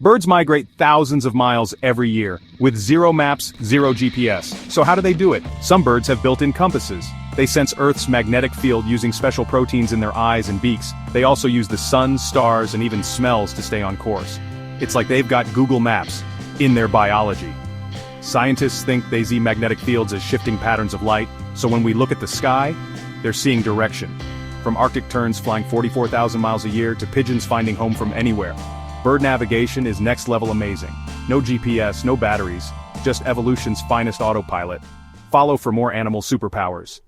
Birds migrate thousands of miles every year, with zero maps, zero GPS. So how do they do it? Some birds have built-in compasses. They sense Earth's magnetic field using special proteins in their eyes and beaks. They also use the sun, stars, and even smells to stay on course. It's like they've got Google Maps in their biology. Scientists think they see magnetic fields as shifting patterns of light, so when we look at the sky, they're seeing direction. From Arctic terns flying 44,000 miles a year to pigeons finding home from anywhere. Bird navigation is next-level amazing. No GPS, no batteries, just evolution's finest autopilot. Follow for more animal superpowers.